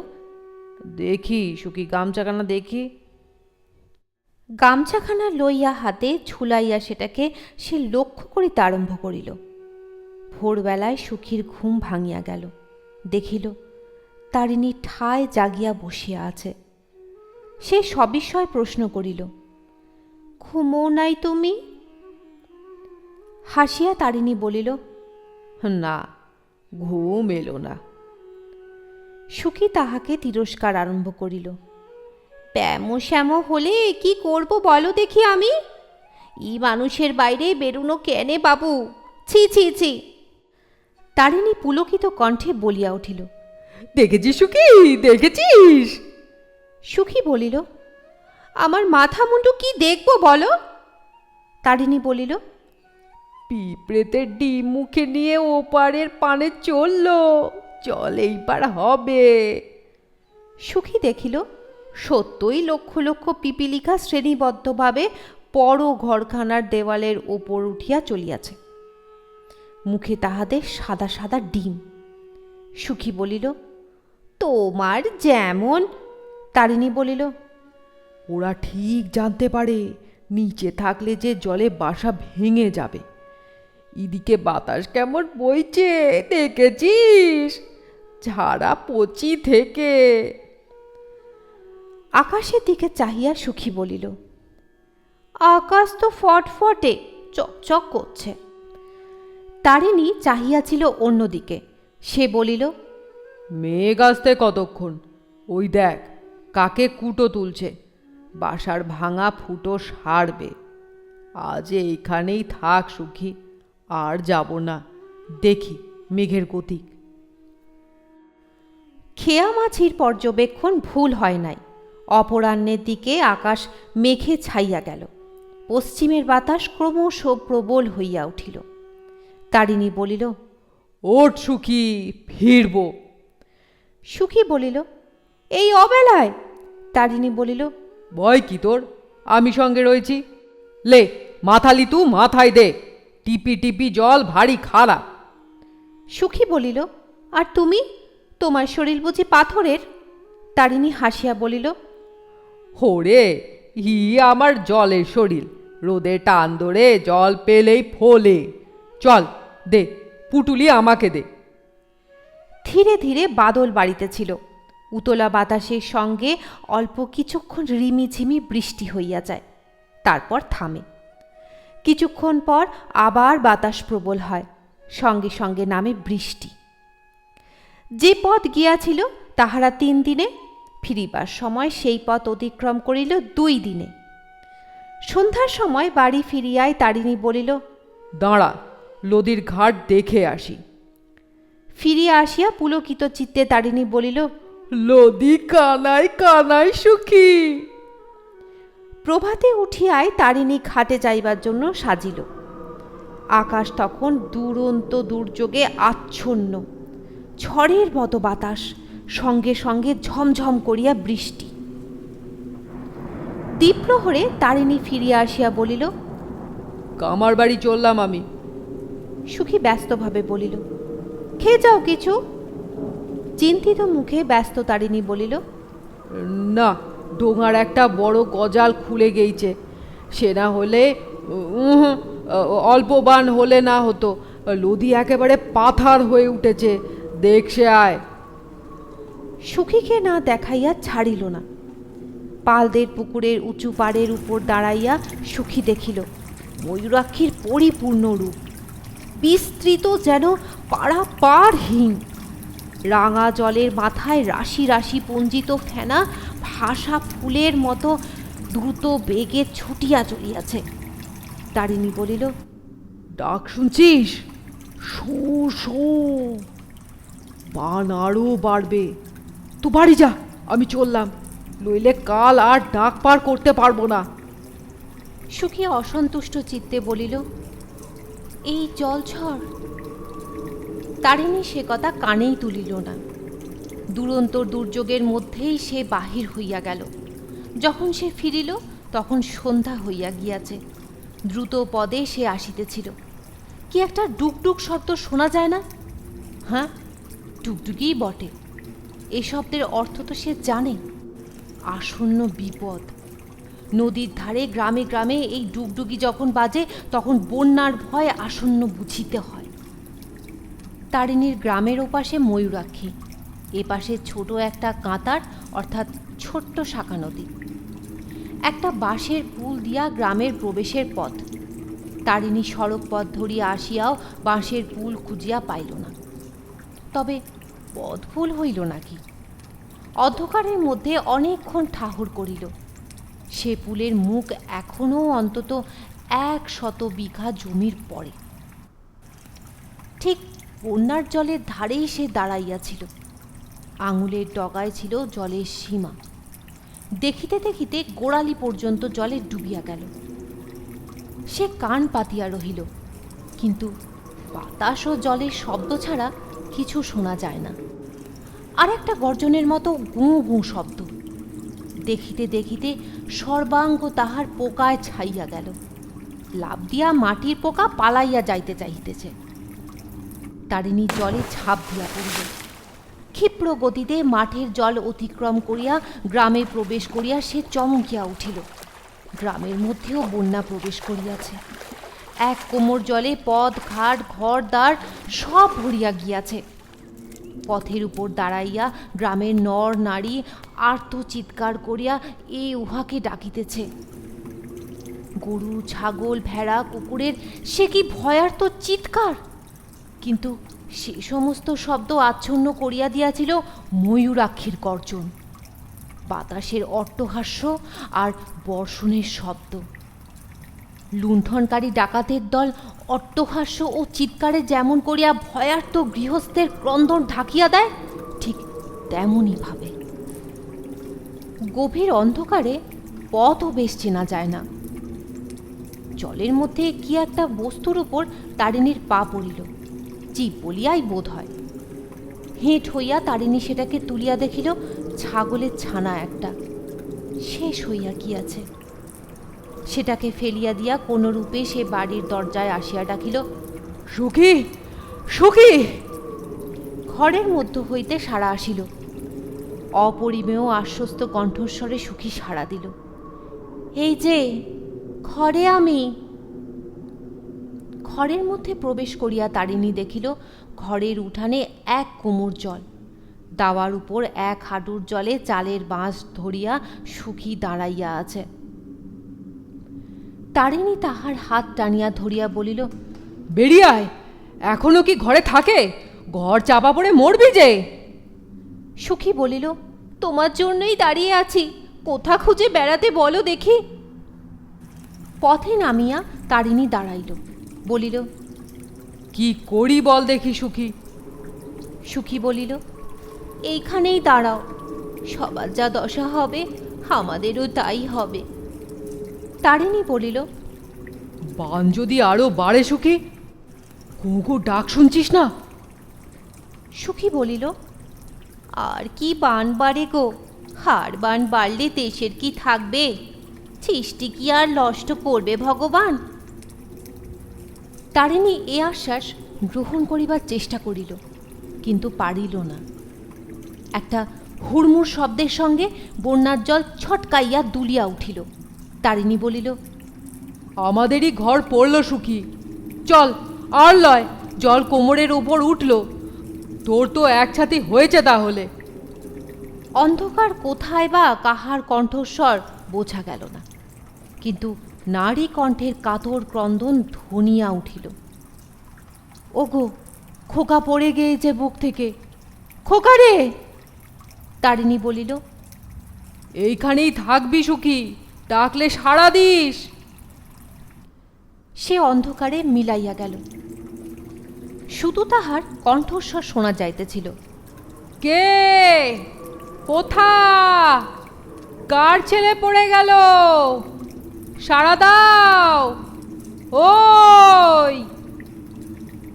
দেখি সুখী, গামছাখানা দেখি। গামছাখানা লইয়া হাতে ঝুলাইয়া সেটাকে সে লক্ষ্য করিতে আরম্ভ করিল। ভোরবেলায় সুখীর ঘুম ভাঙিয়া গেল। দেখিল তারিণী ঠায় জাগিয়া বসিয়া আছে। সে সবিস্ময় প্রশ্ন করিল, ঘুমও নাই তুমি? হাসিয়া তারিণী বলিল, না, ঘুম এলো না। সুখী তাহাকে তিরস্কার আরম্ভ করিল, প্যামো শ্যামো হলে কি করব বলো দেখি আমি? ই মানুষের বাইরে বেরুনো কেনে বাবু, ছি ছি ছি। তারিণী পুলকিত কণ্ঠে বলিয়া উঠিল, দেখেছিস সুখী, দেখেছিস? সুখী বলিল, আমার মাথা মুন্ডু কি দেখব বলো? তারিণী বলিল, পিঁপড়েতে ডিম মুখে নিয়ে ওপারের পানে চলল, চল এইবার হবে। সুখী দেখিল সত্যই লক্ষ লক্ষ পিপিলিকা শ্রেণীবদ্ধভাবে বড় ঘরখানার দেওয়ালের ওপর উঠিয়া চলিয়াছে। মুখে তাহাদের সাদা সাদা ডিম। সুখী বলিল, তোমার যেমন। তারিণী বলিল, ওরা ঠিক জানতে পারে নিচে থাকলে যে জলে বাসা ভেঙে যাবে। এদিকে বাতাস কেমন বইছে দেখেছিস? ঝাড়া পচি থেকে। আকাশের দিকে চাহিয়া সুখী বলিল, আকাশ তো ফটফটে চকচক করছে। তারিণী চাহিয়াছিল অন্যদিকে। সে বলিল, মেঘ আসতে কতক্ষণ? ওই দেখ কাকে কুটো তুলছে। বাসার ভাঙা ফুটো সারবে। আজ এইখানেই থাক সুখী, আর যাব না। দেখি মেঘের গতিক। খেয়া মাছির পর্যবেক্ষণ ভুল হয় নাই। অপরাহ্নের দিকে আকাশ মেঘে ছাইয়া গেল। পশ্চিমের বাতাস ক্রমশ প্রবল হইয়া উঠিল। তারিণী বলিল, ওঠ সুখী, ফিরব। সুখী বলিল, এই অবেলায়? তারিণী বলিল, ভয় কি তোর? আমি সঙ্গে রয়েছি। লে মাথালি তু মাথায় দে, টিপি টিপি জল ভারী খাড়া। সুখী বলিল, আর তুমি? তোমার শরীর বুঝি পাথরের? তারিণী হাসিয়া বলিল, হোরে, হি আমার জলের শরীর, রোদে টান ধরে জল পেলেই ফোলে। চল দে, পুটুলি আমাকে দে। ধীরে ধীরে বাদল বাড়িতেছিল। উতলা বাতাসের সঙ্গে অল্প কিছুক্ষণ রিমিঝিমি বৃষ্টি হইয়া যায়, তারপর থামে। কিছুক্ষণ পর আবার বাতাস প্রবল হয়, সঙ্গে সঙ্গে নামে বৃষ্টি। যে পথ গিয়াছিল তাহারা 3 দিনে, ফিরিবার সময় সেই পথ অতিক্রম করিল 2 দিনে। সন্ধ্যার সময় বাড়ি ফিরিয়ায় তারিণী বলিল, দাঁড়া, নদীর ঘাট দেখে আসি। ফিরিয়া আসিয়া পুলকিত চিত্তে তারিণী বলিল, নদী কানাই কানাই সুখী। প্রভাতে উঠিয়ায় তারিণী ঘাটে যাইবার জন্য সাজিল। আকাশ তখন দুরন্ত দুর্যোগে আচ্ছন্ন। ঝড়ের মতো বাতাস, সঙ্গে সঙ্গে ঝমঝম করিয়া বৃষ্টি। দ্বীপ্রহরে তারিণী ফিরিয়া আসিয়া বলিল, কামার বাড়ি চললাম আমি। সুখী ব্যস্তভাবে বলিল, খেয়ে যাও কিছু। চিন্তিত মুখে ব্যস্ত তারিণী বলিল, না, ডোঙার একটা বড় গজাল খুলে গেইছে। সে না হলে অল্প বান হলে না হতো। নদী একেবারে পাথার হয়ে উঠেছে, দেখছে আয়। সুখীকে না দেখাইয়া ছাড়িল না। পালদের পুকুরের উঁচু পাড়ের উপর দাঁড়াইয়া সুখী দেখিল ময়ূরাক্ষীর পরিপূর্ণ রূপ, বিস্তৃত যেন পারাপারহীন। রাঙা জলের মাথায় রাশি রাশি পুঞ্জিত ফেনা ভাসা ফুলের মতো দ্রুত বেগে ছুটিয়া চলিয়াছে। তারিণী বলিল, ডাক শুনছিস? শো শো, বান আরও বাড়বে। তো বাড়ি যা, আমি চললাম, নইলে কাল আর ডাক পার করতে পারবো না। সুখী অসন্তুষ্ট চিত্তে বলিল, এই জলঝড়। তারিণী সে কথা কানেই তুলিল না। দুরন্তর দুর্যোগের মধ্যেই সে বাহির হইয়া গেল। যখন সে ফিরিল তখন সন্ধ্যা হইয়া গিয়াছে। দ্রুত পদে সে আসিতেছিল। কি একটা ডুকডুক শব্দ শোনা যায় না? হ্যাঁ, ডুকডুকিই বটে। এ শব্দের অর্থ তো সে জানে, আসন্ন বিপদ। নদীর ধারে গ্রামে গ্রামে এই ডুগডুগি যখন বাজে তখন বন্যার ভয় আসন্ন বুঝিতে হয়। তারিণীর গ্রামের ওপাশে ময়ূরাক্ষী, এপাশে ছোট একটা কাঁতার অর্থাৎ ছোট্ট শাখা নদী। একটা বাঁশের পুল দিয়া গ্রামের প্রবেশের পথ। তারিণী সড়ক পথ ধরিয়া আসিয়াও বাঁশের পুল খুঁজিয়া পাইল না। তবে পথ ভুল হইল নাকি? অন্ধকারের মধ্যে অনেকক্ষণ ঠাহর করিল। সে পুলের মুখ এখনও অন্তত 100 বিঘা জমির পরে। ঠিক বন্যার জলের ধারেই সে দাঁড়াইয়াছিল। আঙুলের ডগায় ছিল জলের সীমা। দেখিতে দেখিতে গোড়ালি পর্যন্ত জলে ডুবিয়া গেল। সে কান পাতিয়া রহিল, কিন্তু বাতাস ও জলের শব্দ ছাড়া কিছু শোনা যায় না। আর একটা গর্জনের মতো গুঁ গুঁ শব্দ। দেখিতে দেখিতে সর্বাঙ্গ তাহার পোকায় ছাইয়া গেল। লাফ দিয়া মাটির পোকা পালাইয়া যাইতে চাহিতেছে। তারিণী জলে ঝাঁপ দিয়া পড়িল। ক্ষিপ্র গতিতে মাঠের জল অতিক্রম করিয়া গ্রামে প্রবেশ করিয়া সে চমকিয়া উঠিল। গ্রামের মধ্যেও বন্যা প্রবেশ করিয়াছে। এক কোমর জলে পথ ঘাট ঘর দ্বার সব ভরিয়া গিয়াছে। পথের উপর দাঁড়াইয়া গ্রামের নর নারী আর্ত চিৎকার করিয়া এ উহাকে ডাকিতেছে। গরু ছাগল ভেড়া কুকুরের সে কি ভয়ার্ত চিৎকার! কিন্তু সে সমস্ত শব্দ আচ্ছন্ন করিয়া দিয়াছিল ময়ূরাক্ষীর গর্জন, বাতাসের অট্টহাস্য আর বর্ষণের শব্দ। লুণ্ঠনকারী ডাকাতের দল অট্টহাস্য ও চিৎকারে যেমন করিয়া ভয়ার্ত গৃহস্থের ক্রন্দন ঢাকিয়া দেয়, ঠিক তেমনই ভাবে। গভীর অন্ধকারে পথও বেশ চেনা যায় না। জলের মধ্যে কি একটা বস্তুর উপর তারিণীর পা পড়িল, জীব বলিয়াই বোধ হয়। হেঁট হইয়া তারিণী সেটাকে তুলিয়া দেখিল ছাগলের ছানা একটা, শেষ হইয়া গিয়াছে। সেটাকে ফেলিয়া দিয়া কোনো রূপে সে বাড়ির দরজায় আসিয়া ডাকিল, সুখী, সুখী! ঘরের মধ্য হইতে সাড়া আসিল। অপরিমেয় আশ্বস্ত কণ্ঠস্বরে সুখী সাড়া দিল, এই যে ঘরে আমি। ঘরের মধ্যে প্রবেশ করিয়া তারিণী দেখিল ঘরের উঠানে এক কোমর জল। দাওয়ার উপর এক হাঁটুর জলে চালের বাঁশ ধরিয়া সুখী দাঁড়াইয়া আছে। তারিণী তাহার হাত টানিয়া ধরিয়া বলিল, বেরিয়ে আয়, এখনো কি ঘরে থাকে? ঘর চাপা পড়ে মরবি যে। সুখী বলিল, তোমার জন্যই দাঁড়িয়ে আছি, কোথা খুঁজে বেড়াতে বলো দেখি। পথে নামিয়া তারিণী দাঁড়াইল, বলিল, কি করি বল দেখি সুখী। সুখী বলিল, এইখানেই দাঁড়াও, সবার যা দশা হবে আমাদেরও তাই হবে। তারিণী বলিল, বান যদি আরো বাড়ে সুখী, কুকুর ডাক শুনছিস না? সুখী বলিল, আর কি বান বাড়ে গো, হার বান বাড়লে দেশের কি থাকবে? সৃষ্টি কি আর নষ্ট করবে ভগবান? তারিণী এ আশ্বাস গ্রহণ করিবার চেষ্টা করিল, কিন্তু পারিল না। একটা হুড়মুড় শব্দের সঙ্গে বন্যার জল ছটকাইয়া দুলিয়া উঠিল। তারিণী বলিল, আমাদেরই ঘর পড়ল সুখী, চল আর লয়, জল কোমরের ওপর উঠল, তোর তো এক ছাতি হয়েছে তাহলে। অন্ধকার কোথায় বা কাহার কণ্ঠস্বর বোঝা গেল না, কিন্তু নারী কণ্ঠের কাতর ক্রন্দন ধ্বনিয়া উঠিল, ওগো খোকা পড়ে গিয়েছে বুক থেকে, খোকা রে! তারিণী বলিল, এইখানেই থাকবি সুখী, ডাকলে সাড়া দিস। সে অন্ধকারে মিলাইয়া গেল। শুধু তাহার কণ্ঠস্বর শোনা যাইতেছিল, কে? কোথা? কার ছেলে পড়ে গেল? সাড়া দাও, ওই!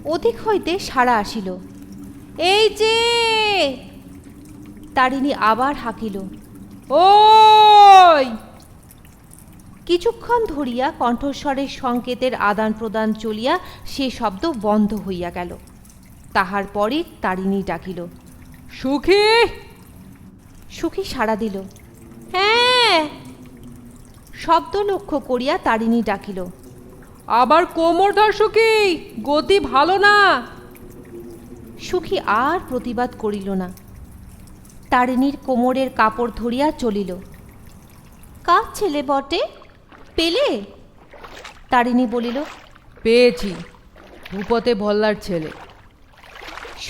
ওদিক হইতে সাড়া আসিল, এই যে। তারিণী আবার হাঁকিল, ওই! কিছুক্ষণ ধরিয়া কণ্ঠস্বরের সংকেতের আদান প্রদান চলিয়া সে শব্দ বন্ধ হইয়া গেল। তাহার পরে তারিণী ডাকিল, সুখী! সুখী সাড়া দিল, হ্যাঁ। শব্দ লক্ষ্য করিয়া তারিণী ডাকিল, আবার কোমর ধর সুখী, গতি ভালো না। সুখী আর প্রতিবাদ করিল না। তারিণীর কোমরের কাপড় ধরিয়া চলিল। কার ছেলে বটে, পেলে? তারিণী বলিল, পেয়েছি, ভূপতে ভল্লার ছেলে।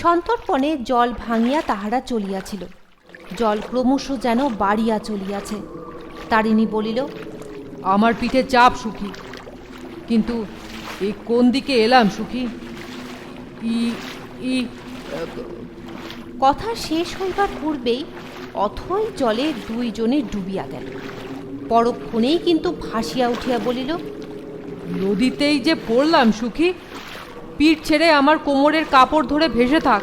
সন্তর্পণে জল ভাঙিয়া তাহারা চলিয়াছিল। জল ক্রমশ যেন বাড়িয়া চলিয়াছে। তারিণী বলিল, আমার পিঠে চাপ সুখী, কিন্তু এই কোন দিকে এলাম সুখী? ই ই কথা শেষ হইবার পূর্বেই অথই জলে দুইজনে ডুবিয়া গেল। পরক্ষণেই কিন্তু ভাসিয়া উঠিয়া বলিল, নদীতেই যে পড়লাম সুখী, পিঠ ছেড়ে আমার কোমরের কাপড় ধরে ভেসে থাক।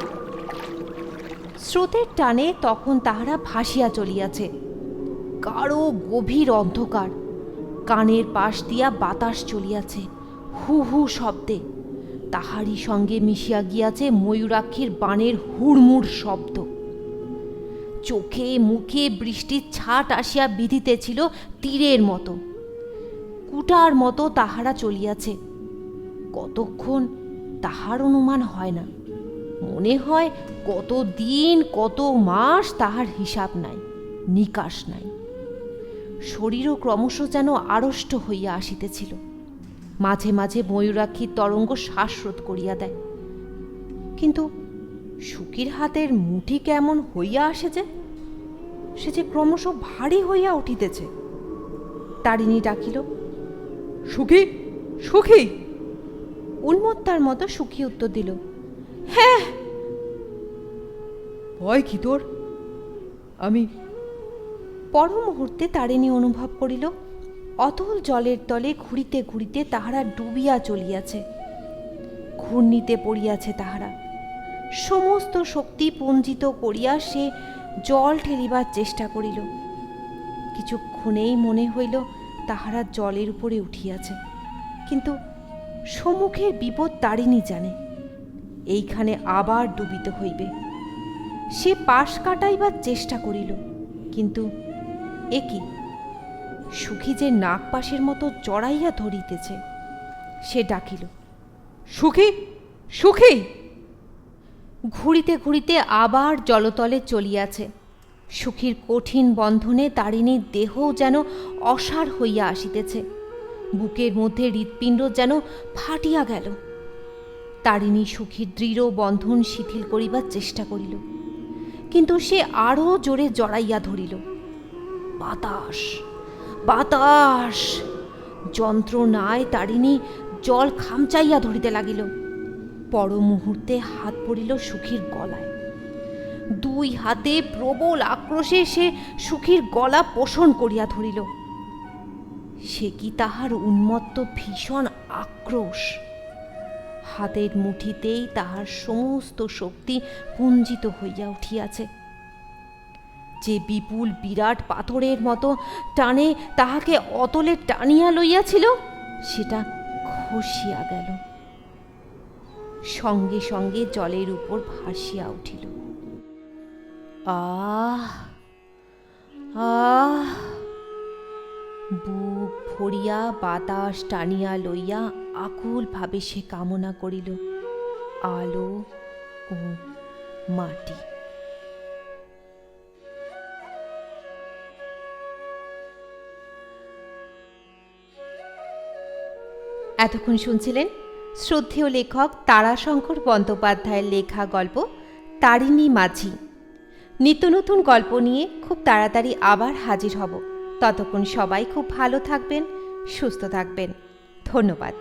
স্রোতের টানে তখন তাহারা ভাসিয়া চলিয়াছে। গাঢ় গভীর অন্ধকার, কানের পাশ দিয়া বাতাস চলিয়াছে হু হু শব্দে। তাহারই সঙ্গে মিশিয়া গিয়াছে ময়ূরাক্ষীর বাণের হুড়মুড় শব্দ। চোখে মুখে বৃষ্টির ছাট আসিয়া বিঁধিতেছিল তীরের মতো। কুটার মতো তাহারা চলিয়াছে। কতক্ষণ তাহার অনুমান হয় না, মনে হয় কত দিন কত মাস তাহার হিসাব নাই, নিকাশ নাই। শরীরও ক্রমশ যেন আড়ষ্ট হইয়া আসিতেছিল। মাঝে মাঝে ময়ূরাক্ষীর তরঙ্গ শ্বাসরোধ করিয়া দেয়। কিন্তু সুখীর হাতের মুঠি কেমন হইয়া আসে যে, সে যে ক্রমশ ভারী হইয়া উঠিতেছে। তারিণী ডাকিল, সুখী, সুখী! উন্মত্তার মতো সুখী উত্তর দিল, হ্যাঁ। ভয় কি তোর? আমি পর মুহূর্তে তারিণী অনুভব করিল অতল জলের তলে ঘুরিতে ঘুরিতে তাহারা ডুবিয়া চলিয়াছে। ঘূর্ণিতে পড়িয়াছে তাহারা। সমস্ত শক্তি পুঞ্জিত করিয়া সে জল ঠেলিবার চেষ্টা করিল। কিছুক্ষণেই মনে হইল তাহারা জলের উপরে উঠিয়াছে, কিন্তু সম্মুখের বিপদ তারিণী জানে। এইখানে আবার ডুবিতে হইবে। সে পাশ কাটাইবার চেষ্টা করিল, কিন্তু এ কি, সুখী যে নাক পাশের মতো জড়াইয়া ধরিতেছে। সে ডাকিল, সুখী, সুখী! ঘুরিতে ঘুরিতে আবার জলতলে চলিয়াছে। সুখীর কঠিন বন্ধনে তারিণীর দেহও যেন অসাড় হইয়া আসিতেছে। বুকের মধ্যে হৃৎপিণ্ড যেন ফাটিয়া গেল। তারিণী সুখীর দৃঢ় বন্ধন শিথিল করিবার চেষ্টা করিল, কিন্তু সে আরও জোরে জড়াইয়া ধরিল। বাতাস, বাতাস! যন্ত্রণায় তারিণী জল খামচাইয়া ধরিতে লাগিল। পর মুহূর্তে হাত পড়িল সুখীর গলায়। দুই হাতে প্রবল আক্রোশে সে সুখীর গলা পোষণ করিয়া ধরিল। সে কি তাহার উন্মত্ত ভীষণ আক্রোশ! হাতের মুঠিতেই তাহার সমস্ত শক্তি পুঞ্জিত হইয়া উঠিয়াছে। যে বিপুল বিরাট পাথরের মতো টানে তাহাকে অতলে টানিয়া লইয়াছিল, সেটা খসিয়া গেল। সঙ্গে সঙ্গে জলের উপর ভাসিয়া উঠিল। আহ আহ! বুক ভরিয়া বাতাস টানিয়া লইয়া আকুল ভাবে সে কামনা করিল আলো ও মাটি। এতক্ষণ শুনছিলেন শ্রদ্ধেয় লেখক তারাশঙ্কর বন্দ্যোপাধ্যায়ের লেখা গল্প তারিণী মাঝি। নিত্য নতুন গল্প নিয়ে খুব তাড়াতাড়ি আবার হাজির হব। ততক্ষণ সবাই খুব ভালো থাকবেন, সুস্থ থাকবেন। ধন্যবাদ।